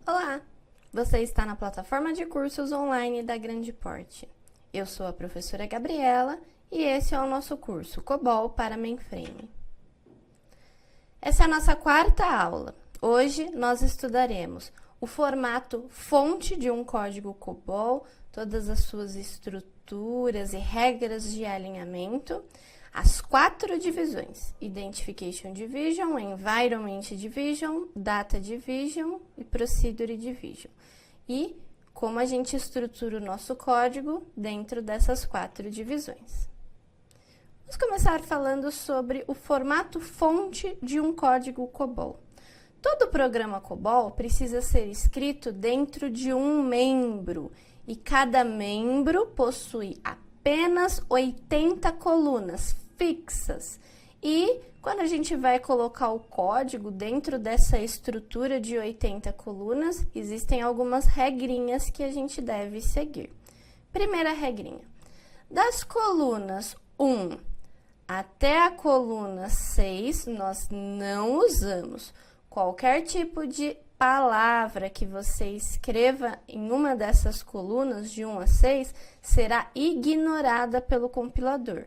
Olá! Você está na plataforma de cursos online da Grande Porte. Eu sou a professora Gabriela e esse é o nosso curso COBOL para Mainframe. Essa é a nossa quarta aula. Hoje nós estudaremos o formato fonte de um código COBOL, todas as suas estruturas e regras de alinhamento, as 4 divisões: Identification Division, Environment Division, Data Division e Procedure Division. E como a gente estrutura o nosso código dentro dessas 4 divisões. Vamos começar falando sobre o formato fonte de um código COBOL. Todo programa COBOL precisa ser escrito dentro de um membro e cada membro possui apenas 80 colunas fixas. E quando a gente vai colocar o código dentro dessa estrutura de 80 colunas, existem algumas regrinhas que a gente deve seguir. Primeira regrinha: das colunas 1 até a coluna 6, nós não usamos. Qualquer tipo de palavra que você escreva em uma dessas colunas, de 1 a 6, será ignorada pelo compilador.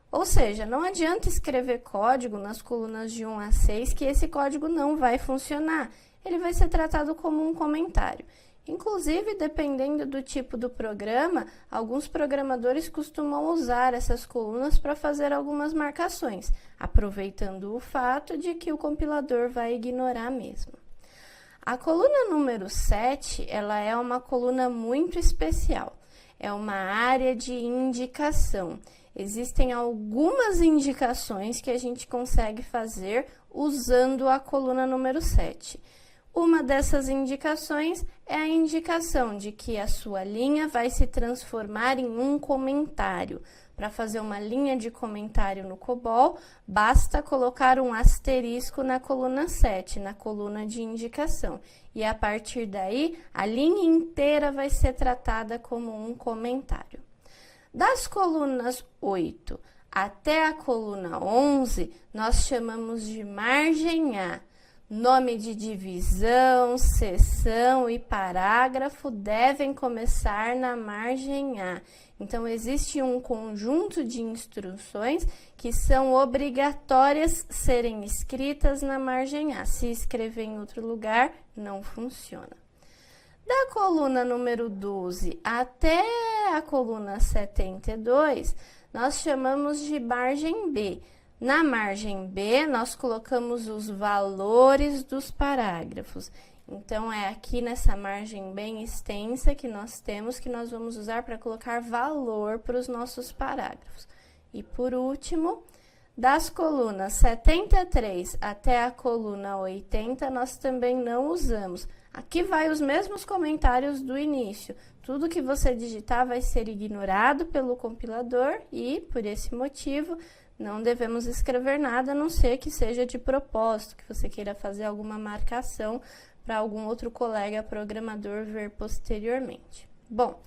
Ou seja, não adianta escrever código nas colunas de 1 a 6 que esse código não vai funcionar. Ele vai ser tratado como um comentário. Inclusive, dependendo do tipo do programa, alguns programadores costumam usar essas colunas para fazer algumas marcações, aproveitando o fato de que o compilador vai ignorar mesmo. A coluna número 7, ela é uma coluna muito especial. É uma área de indicação. Existem algumas indicações que a gente consegue fazer usando a coluna número 7. Uma dessas indicações é a indicação de que a sua linha vai se transformar em um comentário. Para fazer uma linha de comentário no COBOL, basta colocar um asterisco na coluna 7, na coluna de indicação. E a partir daí, a linha inteira vai ser tratada como um comentário. Das colunas 8 até a coluna 11, nós chamamos de margem A. Nome de divisão, seção e parágrafo devem começar na margem A. Então, existe um conjunto de instruções que são obrigatórias serem escritas na margem A. Se escrever em outro lugar, não funciona. Da coluna número 12 até a coluna 72, nós chamamos de margem B. Na margem B, nós colocamos os valores dos parágrafos. Então, é aqui nessa margem bem extensa que nós vamos usar para colocar valor para os nossos parágrafos. E, por último, das colunas 73 até a coluna 80, nós também não usamos. Aqui vai os mesmos comentários do início. Tudo que você digitar vai ser ignorado pelo compilador e, por esse motivo, não devemos escrever nada, a não ser que seja de propósito, que você queira fazer alguma marcação para algum outro colega programador ver posteriormente. Bom,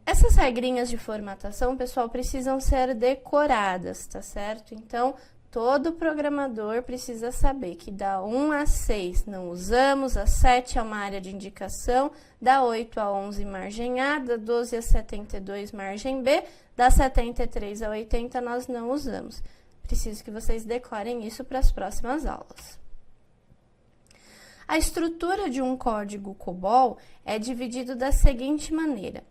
essas regrinhas de formatação, pessoal, precisam ser decoradas, tá certo? Então, todo programador precisa saber que da 1 a 6 não usamos, a 7 é uma área de indicação, da 8 a 11 margem A, da 12 a 72 margem B, da 73 a 80 nós não usamos. Preciso que vocês decorem isso para as próximas aulas. A estrutura de um código COBOL é dividido da seguinte maneira.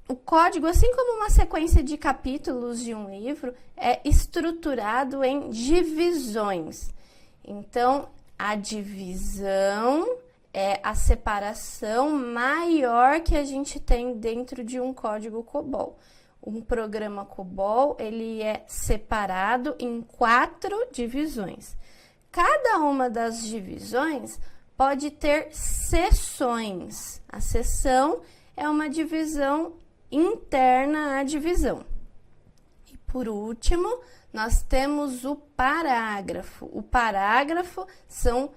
O código, assim como uma sequência de capítulos de um livro, é estruturado em divisões. Então, a divisão é a separação maior que a gente tem dentro de um código COBOL. Um programa COBOL, ele é separado em 4 divisões. Cada uma das divisões pode ter seções. A seção é uma divisão interna à divisão. E, por último, nós temos o parágrafo. O parágrafo são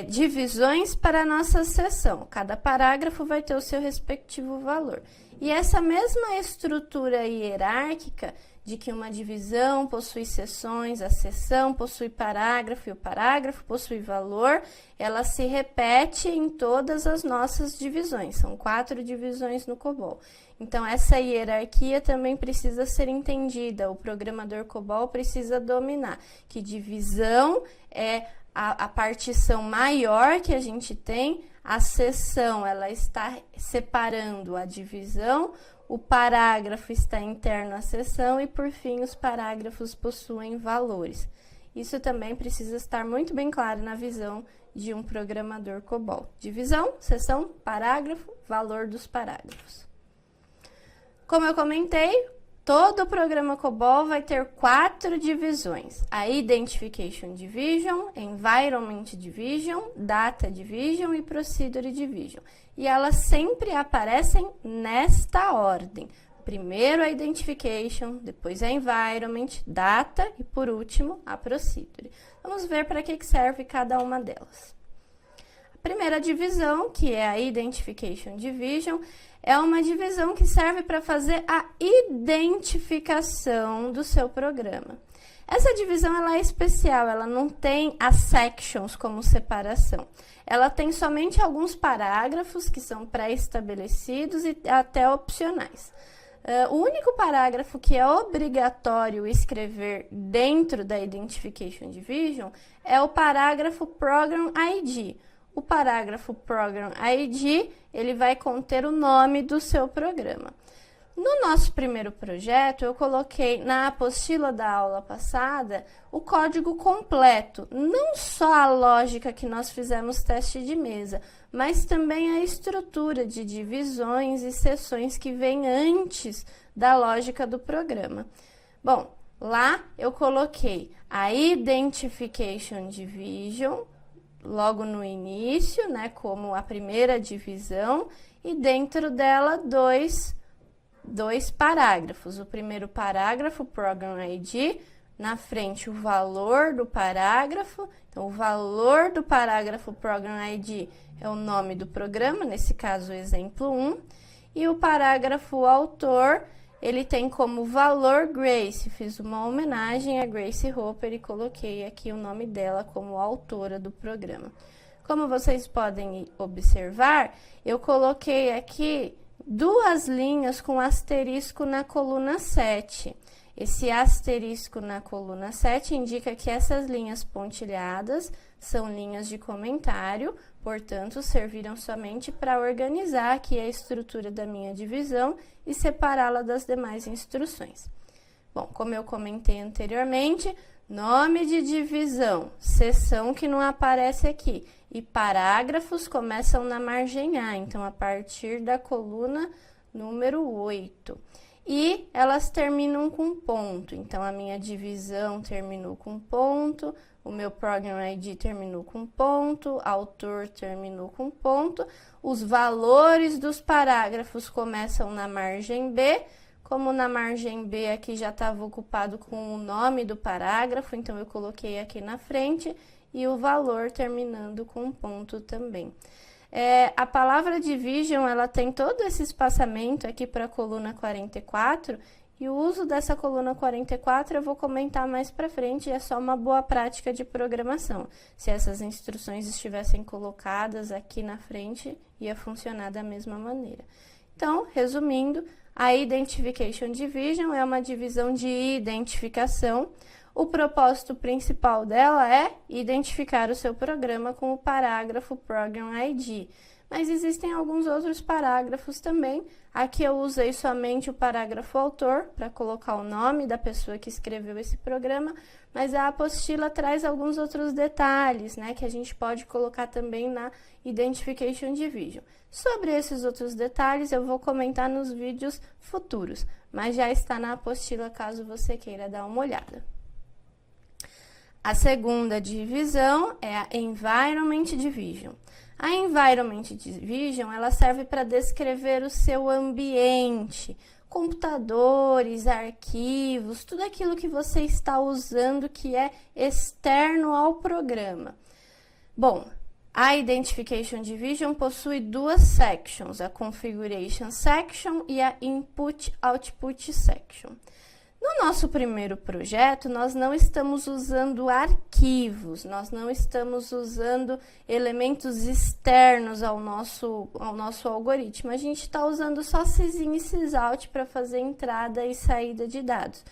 divisões para a nossa seção. Cada parágrafo vai ter o seu respectivo valor. E essa mesma estrutura hierárquica de que uma divisão possui seções, a seção possui parágrafo e o parágrafo possui valor, ela se repete em todas as nossas divisões. São 4 divisões no COBOL. Então, essa hierarquia também precisa ser entendida. O programador COBOL precisa dominar que divisão é a partição maior que a gente tem, a seção ela está separando a divisão, o parágrafo está interno à seção e, por fim, os parágrafos possuem valores. Isso também precisa estar muito bem claro na visão de um programador COBOL. Divisão, seção, parágrafo, valor dos parágrafos. Como eu comentei, todo o programa COBOL vai ter 4 divisões: a Identification Division, Environment Division, Data Division e Procedure Division. E elas sempre aparecem nesta ordem. Primeiro a Identification, depois a Environment, Data e, por último, a Procedure. Vamos ver para que serve cada uma delas. A primeira divisão, que é a Identification Division, é uma divisão que serve para fazer a identificação do seu programa. Essa divisão ela é especial, ela não tem as sections como separação. Ela tem somente alguns parágrafos que são pré-estabelecidos e até opcionais. O único parágrafo que é obrigatório escrever dentro da Identification Division é o parágrafo Program ID. O parágrafo Program ID, ele vai conter o nome do seu programa. No nosso primeiro projeto, eu coloquei na apostila da aula passada o código completo, não só a lógica que nós fizemos teste de mesa, mas também a estrutura de divisões e seções que vem antes da lógica do programa. Bom, lá eu coloquei a Identification Division, logo no início, né, como a primeira divisão, e dentro dela dois parágrafos. O primeiro parágrafo, Program ID, na frente o valor do parágrafo. Então, o valor do parágrafo Program ID é o nome do programa, nesse caso, o exemplo 1. E o parágrafo autor, ele tem como valor Grace. Fiz uma homenagem a Grace Hopper e coloquei aqui o nome dela como autora do programa. Como vocês podem observar, eu coloquei aqui 2 linhas com asterisco na coluna 7. Esse asterisco na coluna 7 indica que essas linhas pontilhadas são linhas de comentário, portanto, serviram somente para organizar aqui a estrutura da minha divisão e separá-la das demais instruções. Bom, como eu comentei anteriormente, nome de divisão, seção que não aparece aqui, e parágrafos começam na margem A, então a partir da coluna número 8. E elas terminam com ponto, então a minha divisão terminou com ponto, o meu Program ID terminou com ponto, autor terminou com ponto, os valores dos parágrafos começam na margem B. Como na margem B aqui já estava ocupado com o nome do parágrafo, então eu coloquei aqui na frente e o valor terminando com um ponto também. A palavra division, ela tem todo esse espaçamento aqui para a coluna 44, e o uso dessa coluna 44 eu vou comentar mais para frente, é só uma boa prática de programação. Se essas instruções estivessem colocadas aqui na frente, ia funcionar da mesma maneira. Então, resumindo, a Identification Division é uma divisão de identificação. O propósito principal dela é identificar o seu programa com o parágrafo Program ID. Mas existem alguns outros parágrafos também. Aqui eu usei somente o parágrafo autor para colocar o nome da pessoa que escreveu esse programa, mas a apostila traz alguns outros detalhes, né, que a gente pode colocar também na Identification Division. Sobre esses outros detalhes eu vou comentar nos vídeos futuros, mas já está na apostila caso você queira dar uma olhada. A segunda divisão é a Environment Division. A Environment Division, ela serve para descrever o seu ambiente, computadores, arquivos, tudo aquilo que você está usando que é externo ao programa. Bom, a Identification Division possui duas sections, a Configuration Section e a Input-Output Section. No nosso primeiro projeto, nós não estamos usando arquivos, nós não estamos usando elementos externos ao nosso algoritmo. A gente está usando só sysin e sysout para fazer entrada e saída de dados.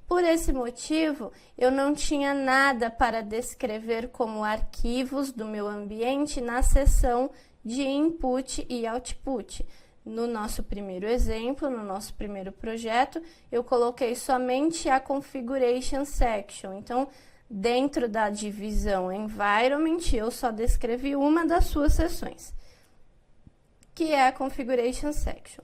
Por esse motivo, eu não tinha nada para descrever como arquivos do meu ambiente na seção de input e output. No nosso primeiro exemplo, no nosso primeiro projeto, eu coloquei somente a Configuration Section. Então, dentro da divisão Environment, eu só descrevi uma das suas seções, que é a Configuration Section.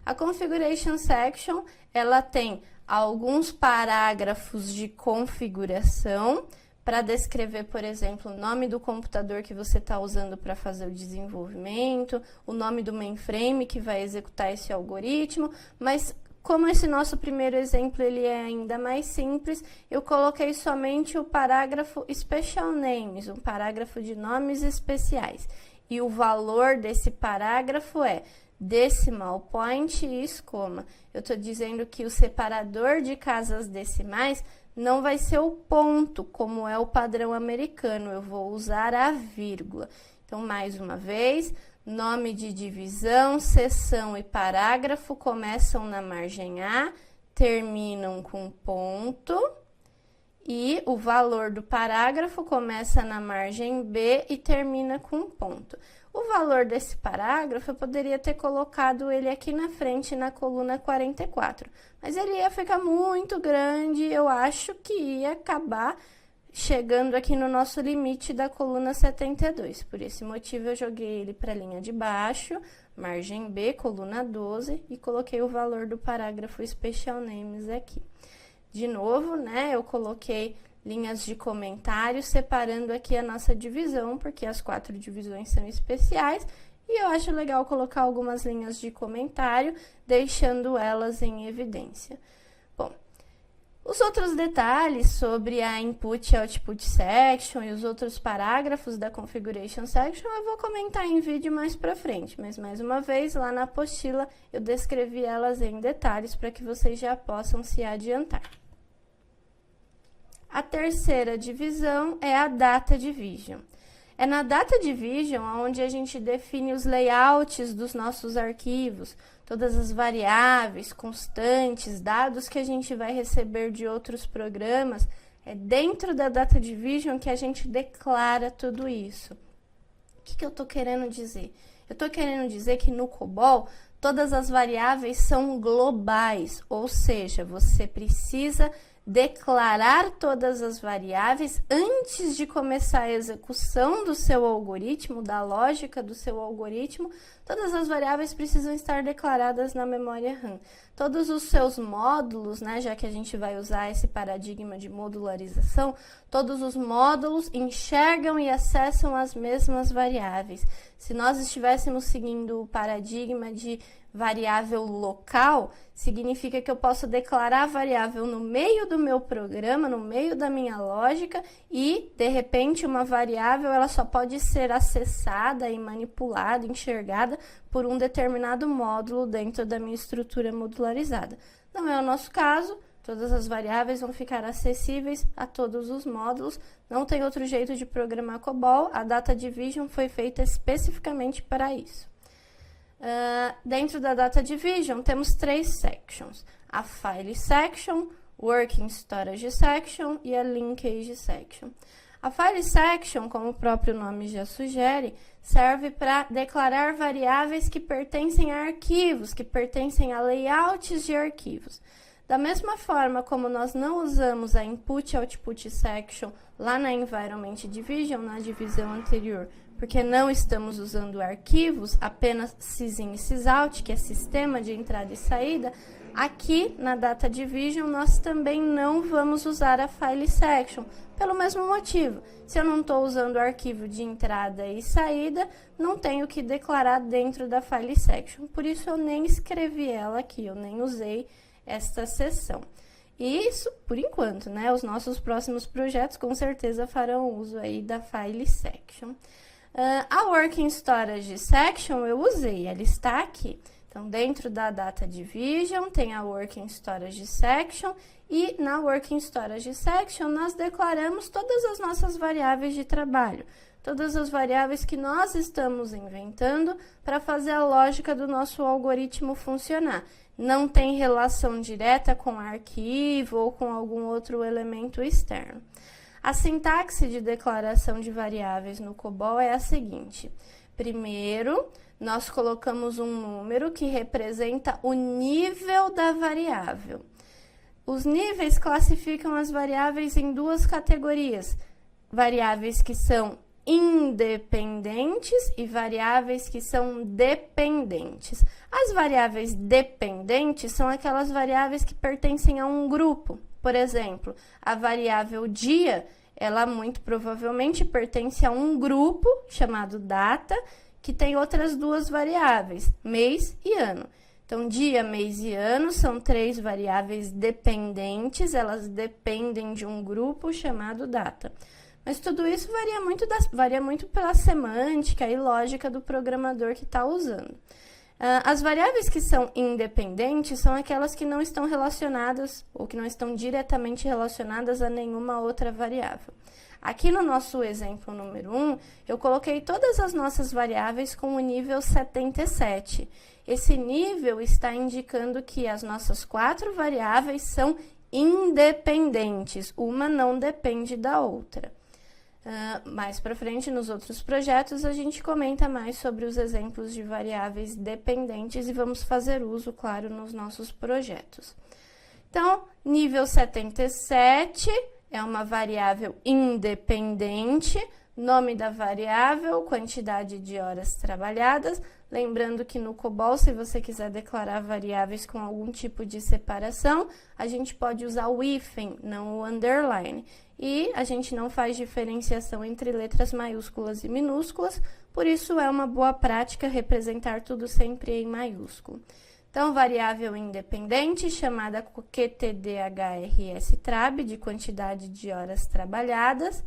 A Configuration Section, ela tem alguns parágrafos de configuração para descrever, por exemplo, o nome do computador que você está usando para fazer o desenvolvimento, o nome do mainframe que vai executar esse algoritmo, mas como esse nosso primeiro exemplo ele é ainda mais simples, eu coloquei somente o parágrafo Special Names, um parágrafo de nomes especiais. E o valor desse parágrafo é decimal point e escoma. Eu estou dizendo que o separador de casas decimais não vai ser o ponto, como é o padrão americano, eu vou usar a vírgula. Então, mais uma vez, nome de divisão, seção e parágrafo começam na margem A, terminam com ponto, e o valor do parágrafo começa na margem B e termina com ponto. O valor desse parágrafo, eu poderia ter colocado ele aqui na frente, na coluna 44, mas ele ia ficar muito grande, eu acho que ia acabar chegando aqui no nosso limite da coluna 72. Por esse motivo, eu joguei ele para a linha de baixo, margem B, coluna 12, e coloquei o valor do parágrafo Special Names aqui. De novo, né, eu coloquei linhas de comentário separando aqui a nossa divisão, porque as 4 divisões são especiais, e eu acho legal colocar algumas linhas de comentário, deixando elas em evidência. Bom, os outros detalhes sobre a Input e Output Section e os outros parágrafos da Configuration Section eu vou comentar em vídeo mais pra frente, mas mais uma vez, lá na apostila eu descrevi elas em detalhes para que vocês já possam se adiantar. A terceira divisão é a Data Division. É na Data Division onde a gente define os layouts dos nossos arquivos, todas as variáveis, constantes, dados que a gente vai receber de outros programas. É dentro da Data Division que a gente declara tudo isso. O que eu estou querendo dizer? Eu estou querendo dizer que no COBOL todas as variáveis são globais, ou seja, você precisa declarar todas as variáveis antes de começar a execução do seu algoritmo, da lógica do seu algoritmo. Todas as variáveis precisam estar declaradas na memória RAM. Todos os seus módulos, né, já que a gente vai usar esse paradigma de modularização, todos os módulos enxergam e acessam as mesmas variáveis. Se nós estivéssemos seguindo o paradigma de variável local, significa que eu posso declarar a variável no meio do meu programa, no meio da minha lógica, e, de repente, uma variável ela só pode ser acessada e manipulada, enxergada por um determinado módulo dentro da minha estrutura modularizada. Não é o nosso caso, todas as variáveis vão ficar acessíveis a todos os módulos, não tem outro jeito de programar COBOL, a Data Division foi feita especificamente para isso. Dentro da Data Division, temos 3 sections, a File Section, Working Storage Section e a Linkage Section. A File Section, como o próprio nome já sugere, serve para declarar variáveis que pertencem a arquivos, que pertencem a layouts de arquivos. Da mesma forma como nós não usamos a Input Output Section lá na Environment Division, na divisão anterior, porque não estamos usando arquivos, apenas sysin e sysout, que é sistema de entrada e saída, aqui na Data Division nós também não vamos usar a File Section, pelo mesmo motivo. Se eu não estou usando o arquivo de entrada e saída, não tenho que declarar dentro da File Section. Por isso eu nem escrevi ela aqui, eu nem usei esta seção. E isso, por enquanto, né? Os nossos próximos projetos com certeza farão uso aí da File Section. A Working Storage Section eu usei, ela está aqui. Então, dentro da Data Division tem a Working Storage Section e na Working Storage Section nós declaramos todas as nossas variáveis de trabalho, todas as variáveis que nós estamos inventando para fazer a lógica do nosso algoritmo funcionar. Não tem relação direta com arquivo ou com algum outro elemento externo. A sintaxe de declaração de variáveis no COBOL é a seguinte. Primeiro, nós colocamos um número que representa o nível da variável. Os níveis classificam as variáveis em duas categorias. Variáveis que são independentes e variáveis que são dependentes. As variáveis dependentes são aquelas variáveis que pertencem a um grupo. Por exemplo, a variável dia, ela muito provavelmente pertence a um grupo chamado data, que tem outras duas variáveis, mês e ano. Então, dia, mês e ano são três variáveis dependentes, elas dependem de um grupo chamado data. Mas tudo isso varia muito pela semântica e lógica do programador que está usando. As variáveis que são independentes são aquelas que não estão relacionadas ou que não estão diretamente relacionadas a nenhuma outra variável. Aqui no nosso exemplo número 1, eu coloquei todas as nossas variáveis com o nível 77. Esse nível está indicando que as nossas 4 variáveis são independentes, uma não depende da outra. Mais para frente, nos outros projetos, a gente comenta mais sobre os exemplos de variáveis dependentes e vamos fazer uso, claro, nos nossos projetos. Então, nível 77 é uma variável independente, nome da variável, quantidade de horas trabalhadas. Lembrando que no COBOL, se você quiser declarar variáveis com algum tipo de separação, a gente pode usar o hífen, não o underline. E a gente não faz diferenciação entre letras maiúsculas e minúsculas, por isso é uma boa prática representar tudo sempre em maiúsculo. Então, variável independente, chamada QTDHRSTRAB, de quantidade de horas trabalhadas.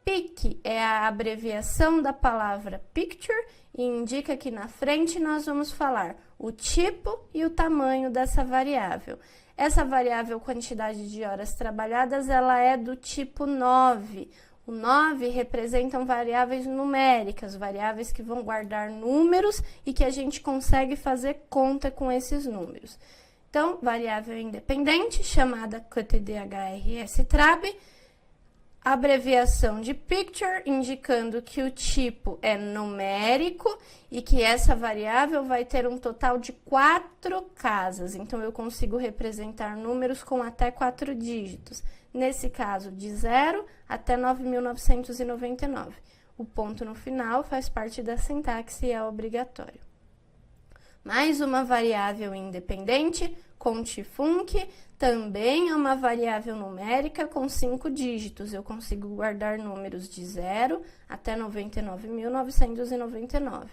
PIC é a abreviação da palavra picture e indica que na frente nós vamos falar o tipo e o tamanho dessa variável. Essa variável quantidade de horas trabalhadas, ela é do tipo 9. O 9 representam variáveis numéricas, variáveis que vão guardar números e que a gente consegue fazer conta com esses números. Então, variável independente, chamada QTDHRSTRAB, abreviação de picture, indicando que o tipo é numérico e que essa variável vai ter um total de 4 casas. Então, eu consigo representar números com até 4 dígitos. Nesse caso, de 0 até 9.999. O ponto no final faz parte da sintaxe e é obrigatório. Mais uma variável independente, contefunc, também é uma variável numérica com 5 dígitos. Eu consigo guardar números de 0 até 99.999.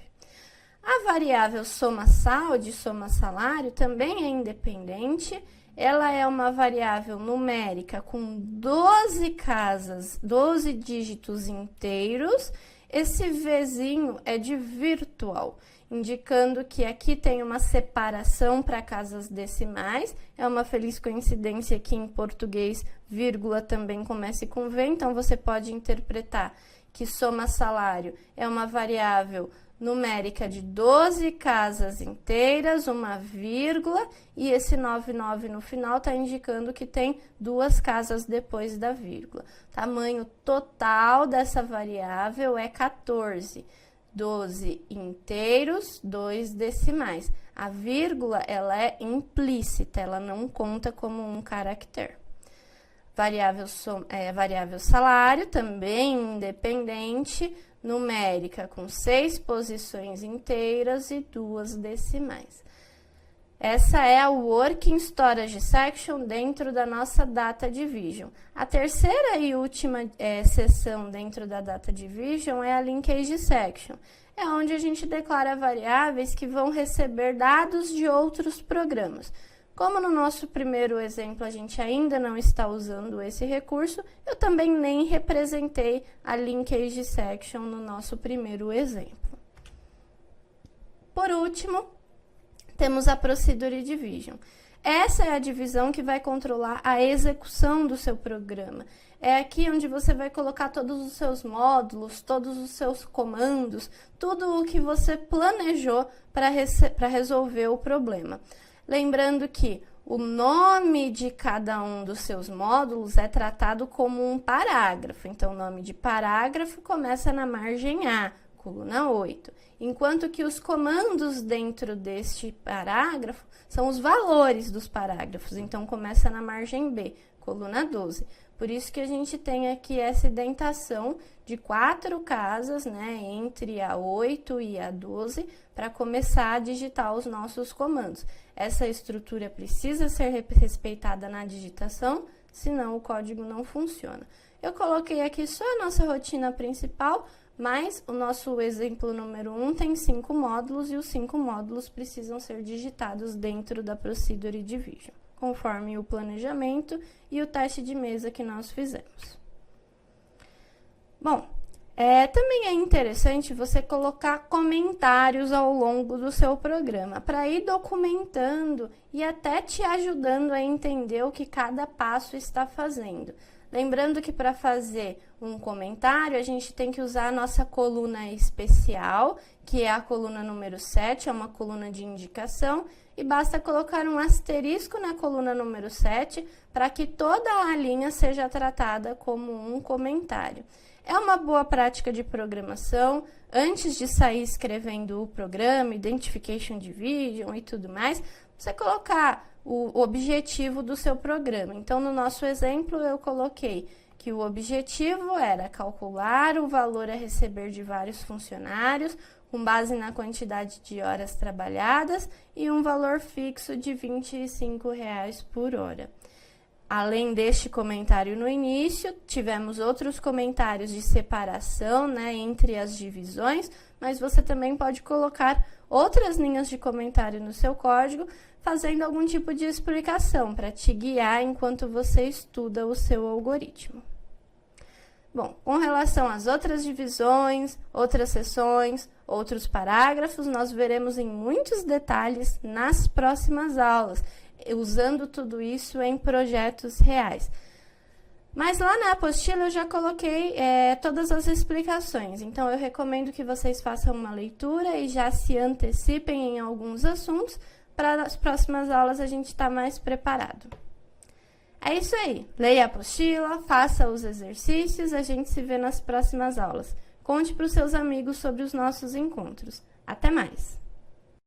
A variável soma-sal, de soma-salário, também é independente. Ela é uma variável numérica com 12 casas, 12 dígitos inteiros. Esse Vzinho é de virtual, indicando que aqui tem uma separação para casas decimais. É uma feliz coincidência que em português, vírgula também comece com V, então você pode interpretar que soma-salário é uma variável numérica de 12 casas inteiras, uma vírgula, e esse 99 no final está indicando que tem 2 casas depois da vírgula. Tamanho total dessa variável é 14. 12 inteiros, 2 decimais. A vírgula, ela é implícita, ela não conta como um caractere. Variável salário, também independente, numérica, com 6 posições inteiras e 2 decimais. Essa é a Working Storage Section dentro da nossa Data Division. A terceira e última seção dentro da Data Division é a Linkage Section. É onde a gente declara variáveis que vão receber dados de outros programas. Como no nosso primeiro exemplo a gente ainda não está usando esse recurso, eu também nem representei a linkage section no nosso primeiro exemplo. Por último, temos a procedure division. Essa é a divisão que vai controlar a execução do seu programa. É aqui onde você vai colocar todos os seus módulos, todos os seus comandos, tudo o que você planejou para resolver o problema. Lembrando que o nome de cada um dos seus módulos é tratado como um parágrafo. Então, o nome de parágrafo começa na margem A, coluna 8. Enquanto que os comandos dentro deste parágrafo são os valores dos parágrafos. Então, começa na margem B, coluna 12. Por isso que a gente tem aqui essa indentação de 4 casas, né, entre a 8 e a 12, para começar a digitar os nossos comandos. Essa estrutura precisa ser respeitada na digitação, senão o código não funciona. Eu coloquei aqui só a nossa rotina principal, mas o nosso exemplo número 1 tem 5 módulos e os 5 módulos precisam ser digitados dentro da Procedure Division, conforme o planejamento e o teste de mesa que nós fizemos. Bom, também é interessante você colocar comentários ao longo do seu programa, para ir documentando e até te ajudando a entender o que cada passo está fazendo. Lembrando que para fazer um comentário, a gente tem que usar a nossa coluna especial, que é a coluna número 7, é uma coluna de indicação, e basta colocar um asterisco na coluna número 7 para que toda a linha seja tratada como um comentário. É uma boa prática de programação, antes de sair escrevendo o programa, Identification Division e tudo mais, você colocar o objetivo do seu programa. Então, no nosso exemplo, eu coloquei que o objetivo era calcular o valor a receber de vários funcionários, com base na quantidade de horas trabalhadas e um valor fixo de R$ 25 por hora. Além deste comentário no início, tivemos outros comentários de separação, né, entre as divisões, mas você também pode colocar outras linhas de comentário no seu código, fazendo algum tipo de explicação para te guiar enquanto você estuda o seu algoritmo. Bom, com relação às outras divisões, outras seções, outros parágrafos, nós veremos em muitos detalhes nas próximas aulas, usando tudo isso em projetos reais. Mas lá na apostila eu já coloquei todas as explicações, então eu recomendo que vocês façam uma leitura e já se antecipem em alguns assuntos, para as próximas aulas a gente estar mais preparado. É isso aí, leia a apostila, faça os exercícios, a gente se vê nas próximas aulas. Conte para os seus amigos sobre os nossos encontros. Até mais!